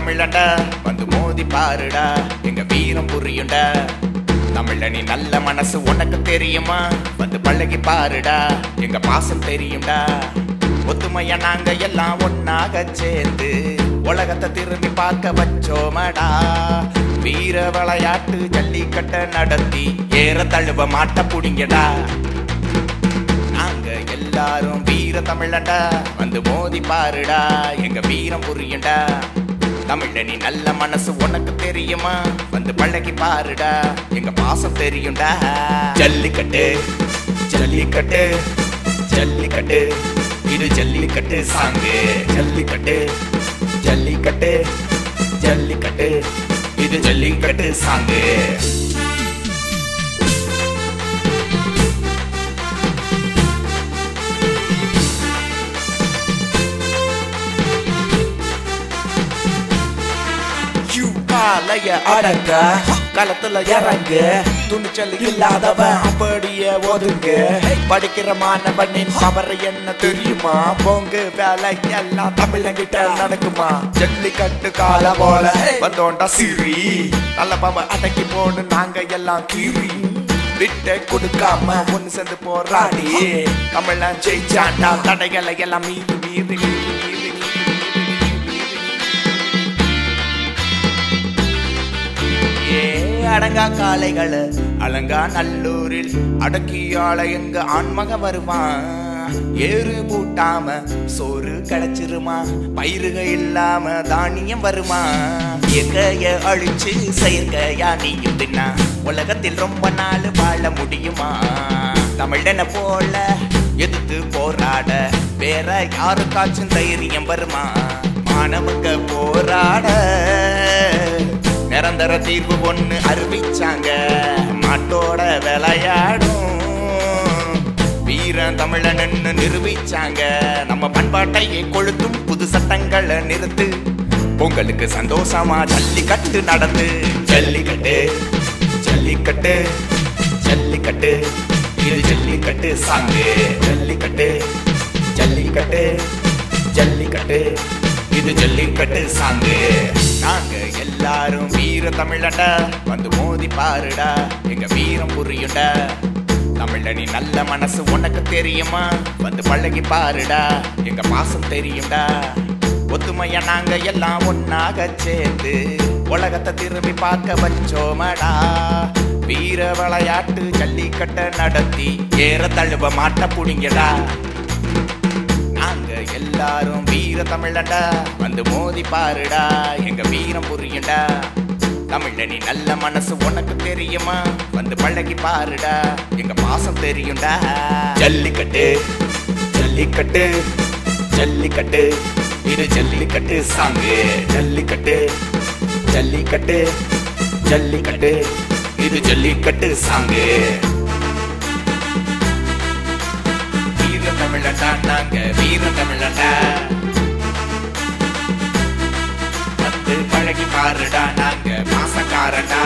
தமிழண்டா வந்து மோதி பாருடா எங்க வீரம் புரியுண்டா தமிழ்ல நீ நல்ல மனசு உனக்கு தெரியுமா வந்து பழகி பாருடா எங்க பாசம் தெரியும்டா ஒத்துமையா நாங்க எல்லாம் ஒன்னாக சேர்ந்து உலகத்தை திரும்பி பார்க்க வச்சோமடா வீர விளையாட்டு ஜல்லிக்கட்ட நடத்தி ஏற தழுவ மாட்ட புடிங்கடா நாங்க எல்லாரும் வீர தமிழண்டா வந்து மோதி பாருடா எங்க வீரம் புரியுண்டா தமிழ்ல நீ நல்ல மனசு உனக்கு தெரியுமா வந்து பழகி பாருடா எங்க பாசம் தெரியும்டா ஜல்லிக்கட்டு ஜல்லிக்கட்டு ஜல்லிக்கட்டு இது ஜல்லிக்கட்டு சாங்கு ஜல்லிக்கட்டு ஜல்லிக்கட்டு ஜல்லிக்கட்டு இது ஜல்லிக்கட்டு சாங்கு காலைய அடங்க களத்துல இறங்க துணிச்சல் இல்லாதவன் அப்படியே ஒதுங்க படிக்கிற மாணவனின் பவர் என்ன தெரியுமா பொங்கு வேலை எல்லாம் தமிழங்கிட்ட நடக்குமா ஜல்லிக்கட்டு கால போல வந்தோண்டா சிரி நல்ல பாம்பு அடக்கி போன்னு நாங்க எல்லாம் கீறி விட்ட கொடுக்காம ஒண்ணு சேர்ந்து போராடி தமிழன் ஜெயிச்சாண்டா தடைகளை எல்லாம் மீறி மீறி அடங்கா காளைகள் அலங்கா நல்லூரில் அடக்கியாள எங்க ஆண்மக வருவான் ஏறு பூட்டாம சோறு கிடைச்சிருமா பயிறுக இல்லாம தானியம் வருமா எங்கைய அழிச்சு செயற்கையா நீயும் தின்னா உலகத்தில் ரொம்ப நாள் வாழ முடியுமா தமிழன போல எதிர்த்து போராட வேற யாருக்காச்சும் தைரியம் வருமா மாணவங்க போராட நிரந்தர தீர்வு ஒண்ணு அறிவிச்சாங்க மாட்டோட விளையாடும் வீரன் தமிழன்னு நிரூபிச்சாங்க நம்ம பண்பாட்டையே கொளுத்தும் புது சட்டங்களை நிறுத்து பொங்கலுக்கு சந்தோஷமா ஜல்லிக்கட்டு நடந்து ஜல்லிக்கட்டு ஜல்லிக்கட்டு ஜல்லிக்கட்டு இது ஜல்லிக்கட்டு சாங்கு ஜல்லிக்கட்டு ஜல்லிக்கட்டு ஜல்லிக்கட்டு இது ஜல்லிக்கட்டு சாங்கு நாங்க எல்லாரும் வீர தமிழண்டா வந்து மோதி பாருடா எங்க வீரம் புரியுண்டா தமிழ்ல நீ நல்ல மனசு உனக்கு தெரியுமா வந்து பழகி பாருடா எங்க பாசம் தெரியும்டா ஒத்துமையா நாங்க எல்லாம் ஒன்னாக சேர்ந்து உலகத்தை திரும்பி பார்க்க வச்சோமடா வீர விளையாட்டு ஜல்லிக்கட்ட நடத்தி ஏற தழுவ மாட்ட புடிங்கடா நாங்க எல்லாரும் வீர தமிழண்டா வந்து மோதி பாருடா எங்க வீரம் புரியுண்டா தமிழ்ல நீ நல்ல மனசு உனக்கு தெரியுமா வந்து பழகி பாருடா எங்க பாசம் தெரியும்டா ஜல்லிக்கட்டு ஜல்லிக்கட்டு ஜல்லிக்கட்டு இது ஜல்லிக்கட்டு சாங்கு ஜல்லிக்கட்டு ஜல்லிக்கட்டு ஜல்லிக்கட்டு இது ஜல்லிக்கட்டு சாங்கு தமிழண்டா நாங்க வீர தமிழண்டா வந்து பழகி பாருடா நாங்க மாசக்காரண்டா